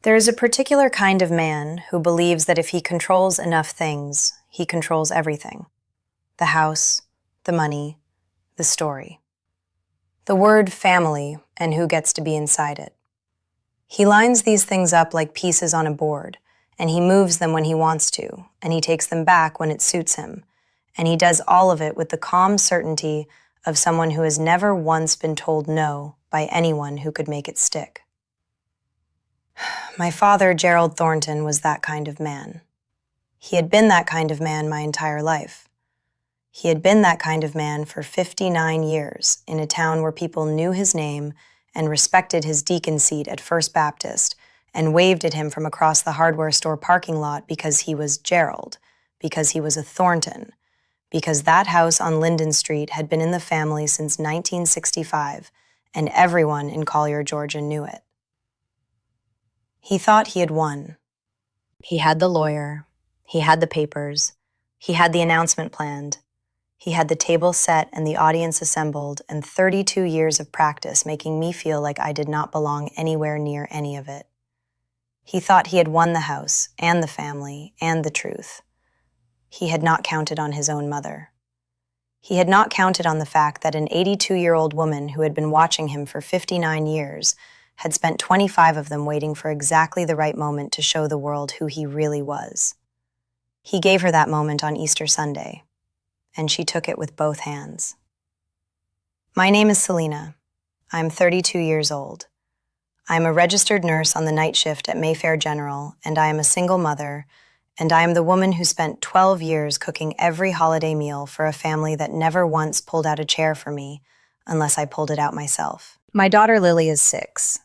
There is a particular kind of man who believes that if he controls enough things, he controls everything. The house, the money, the story. The word family and who gets to be inside it. He lines these things up like pieces on a board, and he moves them when he wants to, and he takes them back when it suits him, and he does all of it with the calm certainty of someone who has never once been told no by anyone who could make it stick. My father, Gerald Thornton, was that kind of man. He had been that kind of man my entire life. He had been that kind of man for 59 years in a town where people knew his name and respected his deacon seat at First Baptist and waved at him from across the hardware store parking lot because he was Gerald, because he was a Thornton, because that house on Linden Street had been in the family since 1965, and everyone in Collier, Georgia knew it. He thought he had won. He had the lawyer, he had the papers, he had the announcement planned, he had the table set and the audience assembled, and 32 years of practice making me feel like I did not belong anywhere near any of it. He thought he had won the house, and the family, and the truth. He had not counted on his own mother. He had not counted on the fact that an 82-year-old woman who had been watching him for 59 years had spent 25 of them waiting for exactly the right moment to show the world who he really was. He gave her that moment on Easter Sunday, and she took it with both hands. My name is Selena. I'm 32 years old. I'm a registered nurse on the night shift at Mayfair General, and I am a single mother, and I am the woman who spent 12 years cooking every holiday meal for a family that never once pulled out a chair for me, unless I pulled it out myself. My daughter Lily is 6.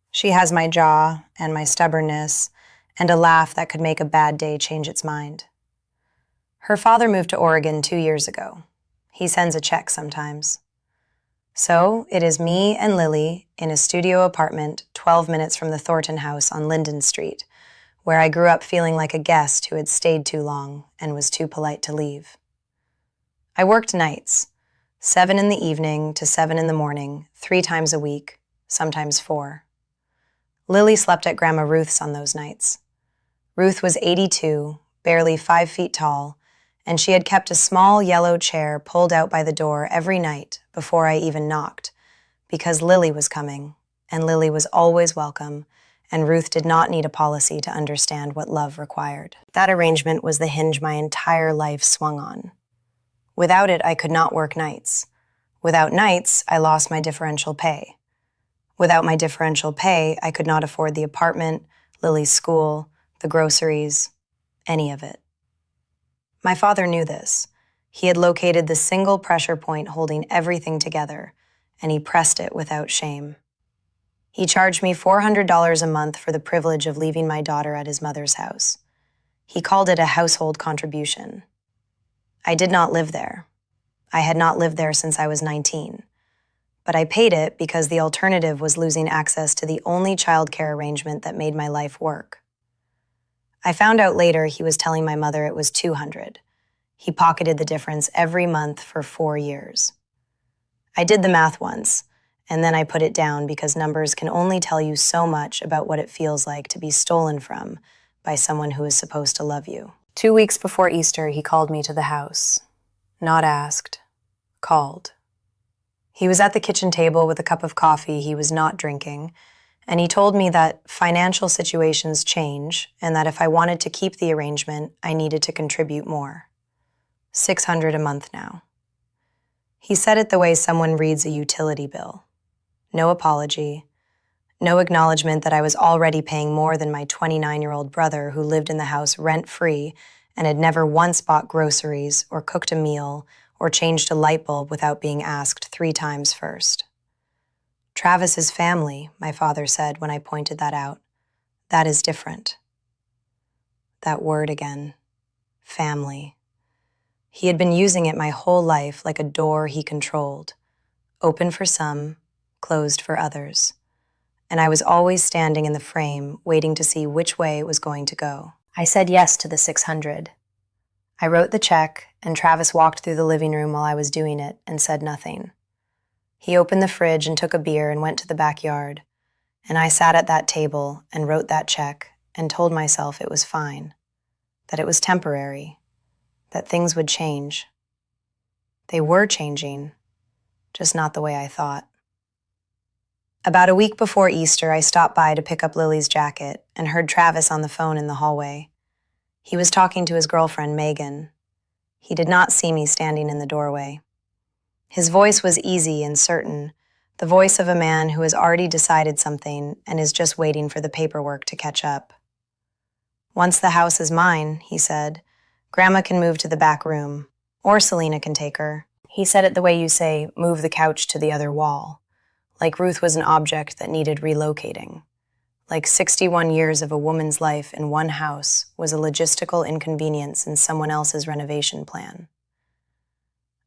She has my jaw and my stubbornness and a laugh that could make a bad day change its mind. Her father moved to Oregon 2 years ago. He sends a check sometimes. So it is me and Lily in a studio apartment 12 minutes from the Thornton house on Linden Street, where I grew up feeling like a guest who had stayed too long and was too polite to leave. I worked nights, 7 in the evening to 7 in the morning, 3 times a week, sometimes 4. Lily slept at Grandma Ruth's on those nights. Ruth was 82, barely 5 feet tall, and she had kept a small yellow chair pulled out by the door every night before I even knocked, because Lily was coming, and Lily was always welcome, and Ruth did not need a policy to understand what love required. That arrangement was the hinge my entire life swung on. Without it, I could not work nights. Without nights, I lost my differential pay. Without my differential pay, I could not afford the apartment, Lily's school, the groceries, any of it. My father knew this. He had located the single pressure point holding everything together, and he pressed it without shame. He charged me $400 a month for the privilege of leaving my daughter at his mother's house. He called it a household contribution. I did not live there. I had not lived there since I was 19. But I paid it because the alternative was losing access to the only childcare arrangement that made my life work. I found out later he was telling my mother it was $200. He pocketed the difference every month for 4 years. I did the math once, and then I put it down because numbers can only tell you so much about what it feels like to be stolen from by someone who is supposed to love you. 2 weeks before Easter, he called me to the house. Not asked, called. He was at the kitchen table with a cup of coffee he was not drinking, and he told me that financial situations change and that if I wanted to keep the arrangement, I needed to contribute more. $600 a month now. He said it the way someone reads a utility bill. No apology, no acknowledgement that I was already paying more than my 29-year-old brother who lived in the house rent-free and had never once bought groceries or cooked a meal or changed a light bulb without being asked 3 times first. Travis's family, my father said when I pointed that out. That is different. That word again. Family. He had been using it my whole life like a door he controlled. Open for some, closed for others. And I was always standing in the frame, waiting to see which way it was going to go. I said yes to the $600. I wrote the check, and Travis walked through the living room while I was doing it and said nothing. He opened the fridge and took a beer and went to the backyard, And I sat at that table and wrote that check and told myself it was fine, that it was temporary, that things would change. They were changing, just not the way I thought. About a week before Easter, I stopped by to pick up Lily's jacket and heard Travis on the phone in the hallway. He was talking to his girlfriend, Megan. He did not see me standing in the doorway. His voice was easy and certain, the voice of a man who has already decided something and is just waiting for the paperwork to catch up. "Once the house is mine," he said, "Grandma can move to the back room, or Selena can take her." He said it the way you say, move the couch to the other wall, like Ruth was an object that needed relocating, like 61 years of a woman's life in one house was a logistical inconvenience in someone else's renovation plan.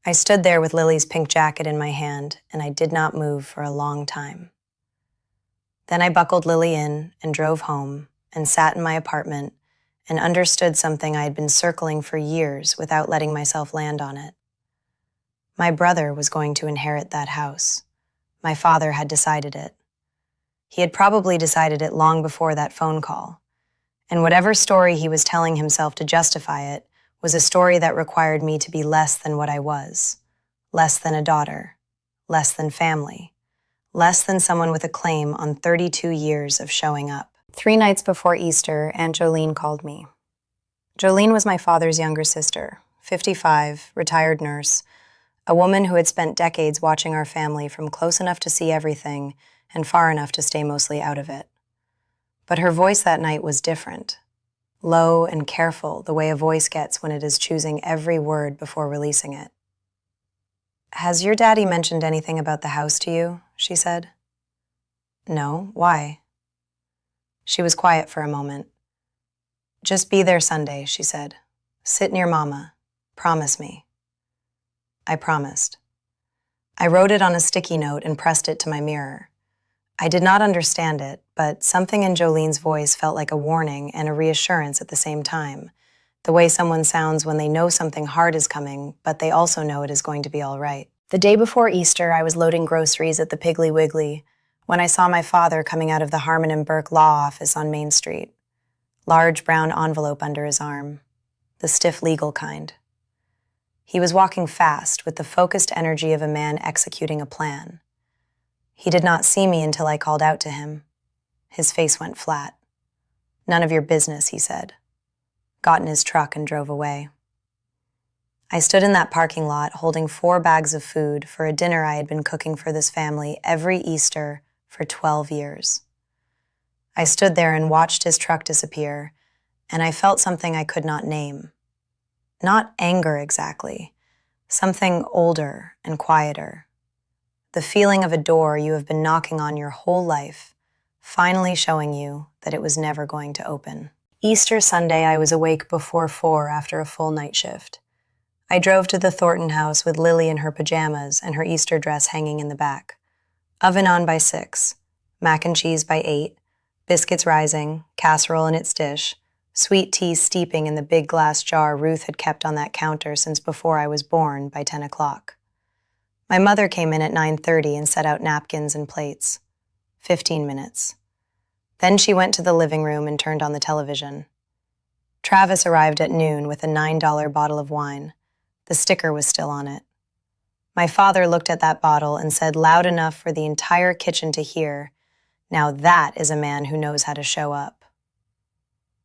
I stood there with Lily's pink jacket in my hand, and I did not move for a long time. Then I buckled Lily in and drove home and sat in my apartment and understood something I had been circling for years without letting myself land on it. My brother was going to inherit that house. My father had decided it. He had probably decided it long before that phone call, and whatever story he was telling himself to justify it was a story that required me to be less than what I was, less than a daughter, less than family, less than someone with a claim on 32 years of showing up. 3 nights before Easter, Aunt Jolene called me. Jolene was my father's younger sister, 55, retired nurse, a woman who had spent decades watching our family from close enough to see everything and far enough to stay mostly out of it. But her voice that night was different. Low and careful, the way a voice gets when it is choosing every word before releasing it. "Has your daddy mentioned anything about the house to you?" she said. "No, why?" She was quiet for a moment. "Just be there Sunday," she said. "Sit near Mama. Promise me." I promised. I wrote it on a sticky note and pressed it to my mirror. I did not understand it, but something in Jolene's voice felt like a warning and a reassurance at the same time, the way someone sounds when they know something hard is coming, but they also know it is going to be all right. The day before Easter, I was loading groceries at the Piggly Wiggly when I saw my father coming out of the Harmon and Burke law office on Main Street, large brown envelope under his arm, the stiff legal kind. He was walking fast with the focused energy of a man executing a plan. He did not see me until I called out to him. His face went flat. "None of your business," he said. Got in his truck and drove away. I stood in that parking lot holding 4 bags of food for a dinner I had been cooking for this family every Easter for 12 years. I stood there and watched his truck disappear, and I felt something I could not name. Not anger exactly, something older and quieter. The feeling of a door you have been knocking on your whole life, finally showing you that it was never going to open. Easter Sunday, I was awake before 4 after a full night shift. I drove to the Thornton house with Lily in her pajamas and her Easter dress hanging in the back. Oven on by 6, mac and cheese by 8, biscuits rising, casserole in its dish, sweet tea steeping in the big glass jar Ruth had kept on that counter since before I was born by 10 o'clock. My mother came in at 9:30 and set out napkins and plates. 15 minutes. Then she went to the living room and turned on the television. Travis arrived at noon with a $9 bottle of wine. The sticker was still on it. My father looked at that bottle and said loud enough for the entire kitchen to hear, "Now that is a man who knows how to show up."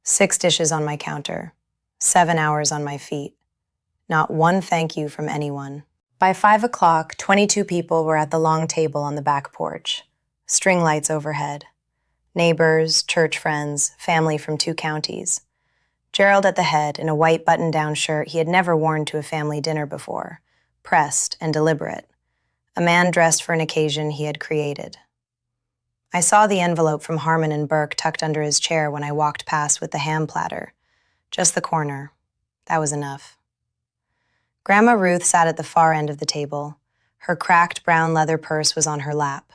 6 dishes on my counter, 7 hours on my feet. Not one thank you from anyone. By 5 o'clock, 22 people were at the long table on the back porch, string lights overhead. Neighbors, church friends, family from 2 counties. Gerald at the head in a white button-down shirt he had never worn to a family dinner before, pressed and deliberate, a man dressed for an occasion he had created. I saw the envelope from Harmon and Burke tucked under his chair when I walked past with the ham platter. Just the corner. That was enough. Grandma Ruth sat at the far end of the table. Her cracked brown leather purse was on her lap.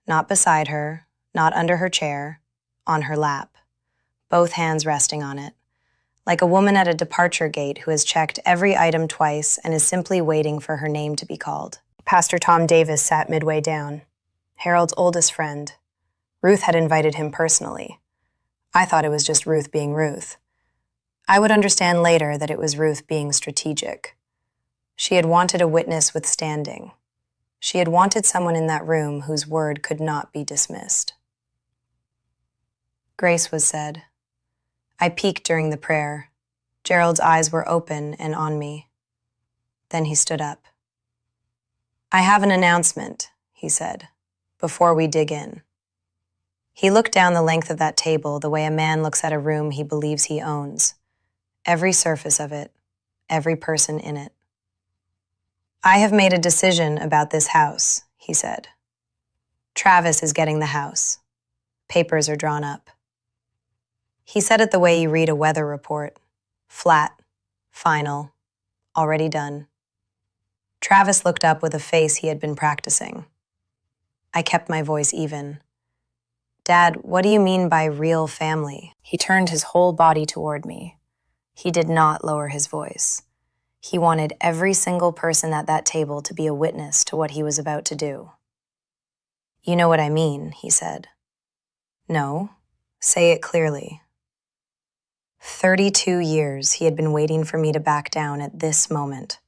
Not beside her, not under her chair, on her lap. Both hands resting on it. Like a woman at a departure gate who has checked every item twice and is simply waiting for her name to be called. Pastor Tom Davis sat midway down. Harold's oldest friend. Ruth had invited him personally. I thought it was just Ruth being Ruth. I would understand later that it was Ruth being strategic. She had wanted a witness with standing. She had wanted someone in that room whose word could not be dismissed. Grace was said. I peeked during the prayer. Gerald's eyes were open and on me. Then he stood up. I have an announcement, he said, before we dig in. He looked down the length of that table the way a man looks at a room he believes he owns. Every surface of it, every person in it. I have made a decision about this house, he said. Travis is getting the house. Papers are drawn up. He said it the way you read a weather report. Flat, final, already done. Travis looked up with a face he had been practicing. I kept my voice even. Dad, what do you mean by real family? He turned his whole body toward me. He did not lower his voice. He wanted every single person at that table to be a witness to what he was about to do. You know what I mean, he said. No, say it clearly. 32 years he had been waiting for me to back down at this moment.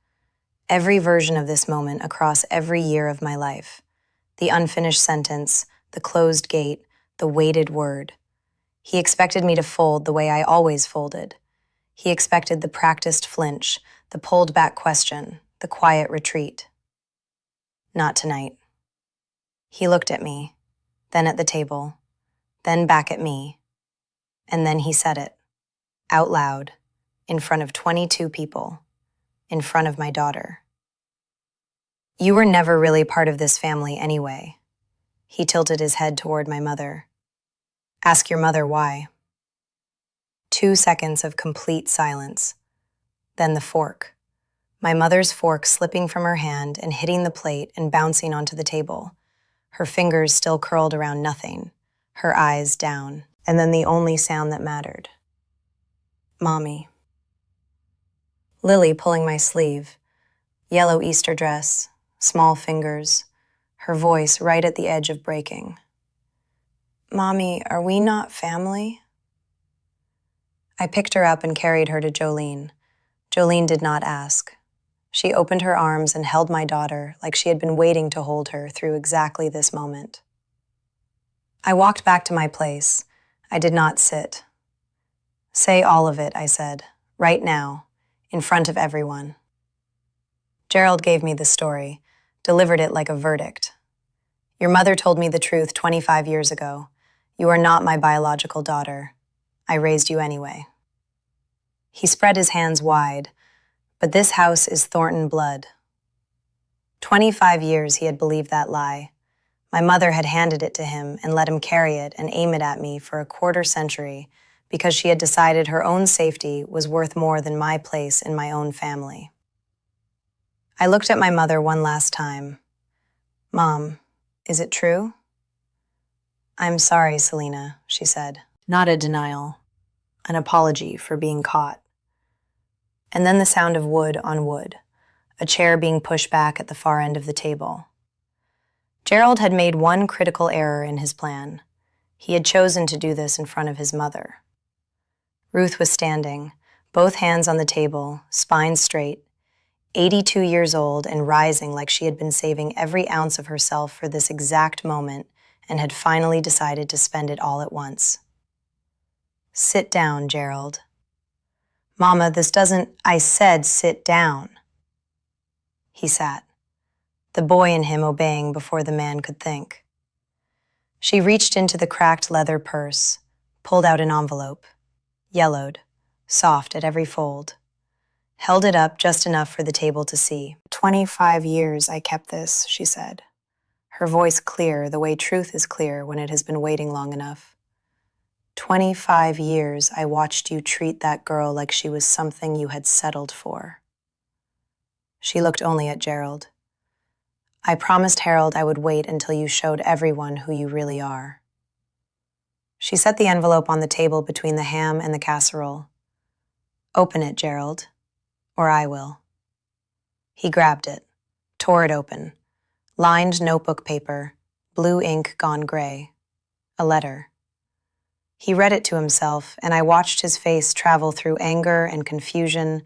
Every version of this moment across every year of my life. The unfinished sentence, the closed gate, the weighted word. He expected me to fold the way I always folded. He expected the practiced flinch, the pulled back question, the quiet retreat. Not tonight. He looked at me, then at the table, then back at me, and then he said it, out loud, in front of 22 people, in front of my daughter. You were never really part of this family anyway. He tilted his head toward my mother. Ask your mother why. 2 seconds of complete silence. Then the fork. My mother's fork slipping from her hand and hitting the plate and bouncing onto the table. Her fingers still curled around nothing, her eyes down. And then the only sound that mattered. Mommy. Lily pulling my sleeve. Yellow Easter dress, small fingers, her voice right at the edge of breaking. Mommy, are we not family? I picked her up and carried her to Jolene. Jolene did not ask. She opened her arms and held my daughter like she had been waiting to hold her through exactly this moment. I walked back to my place. I did not sit. Say all of it, I said, right now, in front of everyone. Gerald gave me the story, delivered it like a verdict. Your mother told me the truth 25 years ago. You are not my biological daughter. I raised you anyway. He spread his hands wide, but this house is Thornton blood. 25 years he had believed that lie. My mother had handed it to him and let him carry it and aim it at me for a quarter century because she had decided her own safety was worth more than my place in my own family. I looked at my mother one last time. Mom, is it true? I'm sorry, Selena, she said. Not a denial, an apology for being caught. And then the sound of wood on wood, a chair being pushed back at the far end of the table. Gerald had made one critical error in his plan. He had chosen to do this in front of his mother. Ruth was standing, both hands on the table, spine straight, 82 years old and rising like she had been saving every ounce of herself for this exact moment and had finally decided to spend it all at once. Sit down, Gerald. Mama, this doesn't... I said sit down. He sat, the boy in him obeying before the man could think. She reached into the cracked leather purse, pulled out an envelope, yellowed, soft at every fold, held it up just enough for the table to see. 25 years I kept this, she said, her voice clear the way truth is clear when it has been waiting long enough. 25 years I watched you treat that girl like she was something you had settled for. She looked only at Gerald. I promised Harold I would wait until you showed everyone who you really are. She set the envelope on the table between the ham and the casserole. Open it, Gerald, or I will. He grabbed it, tore it open. Lined notebook paper, blue ink gone gray. A letter. He read it to himself, and I watched his face travel through anger and confusion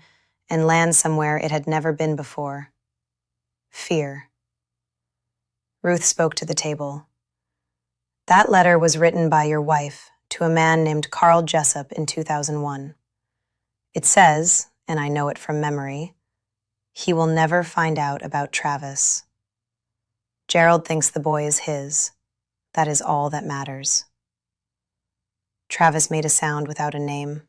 and land somewhere it had never been before. Fear. Ruth spoke to the table. That letter was written by your wife to a man named Carl Jessup in 2001. It says, and I know it from memory, he will never find out about Travis. Gerald thinks the boy is his. That is all that matters. Travis made a sound without a name.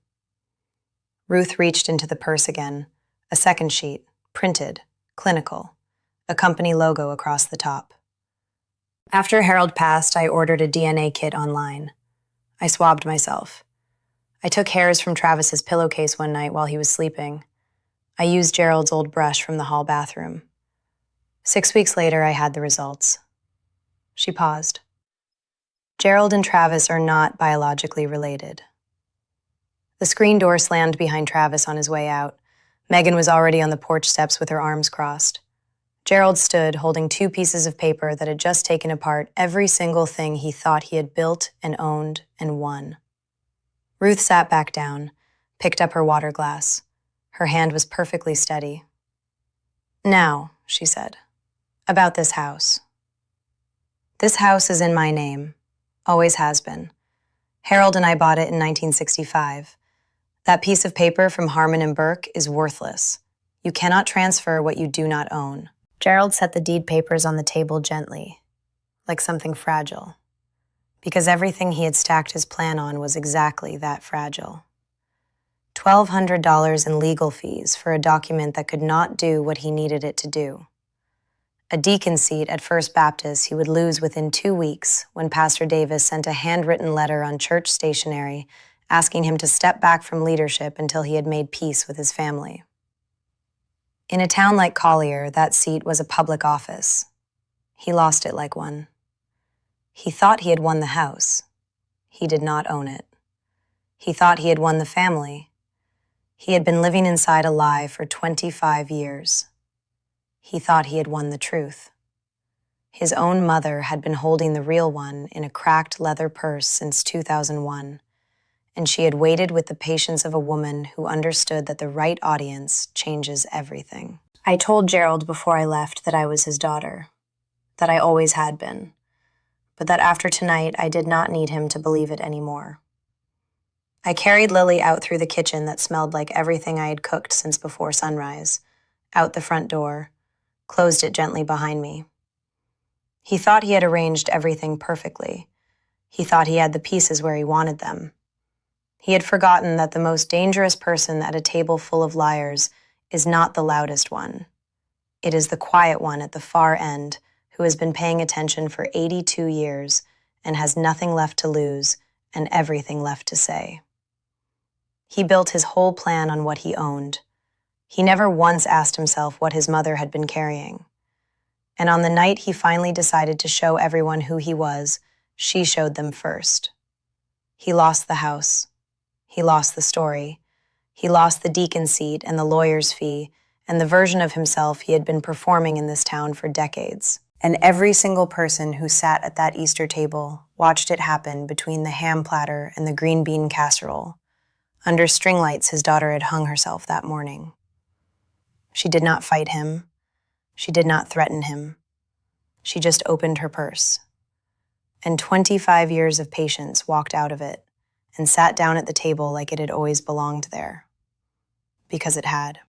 Ruth reached into the purse again, a second sheet, printed, clinical, a company logo across the top. After Harold passed, I ordered a DNA kit online. I swabbed myself. I took hairs from Travis's pillowcase one night while he was sleeping. I used Gerald's old brush from the hall bathroom. 6 weeks later, I had the results. She paused. Gerald and Travis are not biologically related. The screen door slammed behind Travis on his way out. Megan was already on the porch steps with her arms crossed. Gerald stood holding 2 pieces of paper that had just taken apart every single thing he thought he had built and owned and won. Ruth sat back down, picked up her water glass. Her hand was perfectly steady. Now, she said, about this house. This house is in my name. Always has been. Harold and I bought it in 1965. That piece of paper from Harmon and Burke is worthless. You cannot transfer what you do not own. Gerald set the deed papers on the table gently, like something fragile, because everything he had stacked his plan on was exactly that fragile. $1,200 in legal fees for a document that could not do what he needed it to do. A deacon seat at First Baptist he would lose within 2 weeks when Pastor Davis sent a handwritten letter on church stationery asking him to step back from leadership until he had made peace with his family. In a town like Collier, that seat was a public office. He lost it like one. He thought he had won the house. He did not own it. He thought he had won the family. He had been living inside a lie for 25 years. He thought he had won the truth. His own mother had been holding the real one in a cracked leather purse since 2001, and she had waited with the patience of a woman who understood that the right audience changes everything. I told Gerald before I left that I was his daughter, that I always had been, but that after tonight I did not need him to believe it anymore. I carried Lily out through the kitchen that smelled like everything I had cooked since before sunrise, out the front door, closed it gently behind me. He thought he had arranged everything perfectly. He thought he had the pieces where he wanted them. He had forgotten that the most dangerous person at a table full of liars is not the loudest one. It is the quiet one at the far end who has been paying attention for 82 years and has nothing left to lose and everything left to say. He built his whole plan on what he owned. He never once asked himself what his mother had been carrying. And on the night he finally decided to show everyone who he was, she showed them first. He lost the house. He lost the story. He lost the deacon seat and the lawyer's fee and the version of himself he had been performing in this town for decades. And every single person who sat at that Easter table watched it happen between the ham platter and the green bean casserole. Under string lights his daughter had hung herself that morning. She did not fight him. She did not threaten him. She just opened her purse. And 25 years of patience walked out of it and sat down at the table like it had always belonged there. Because it had.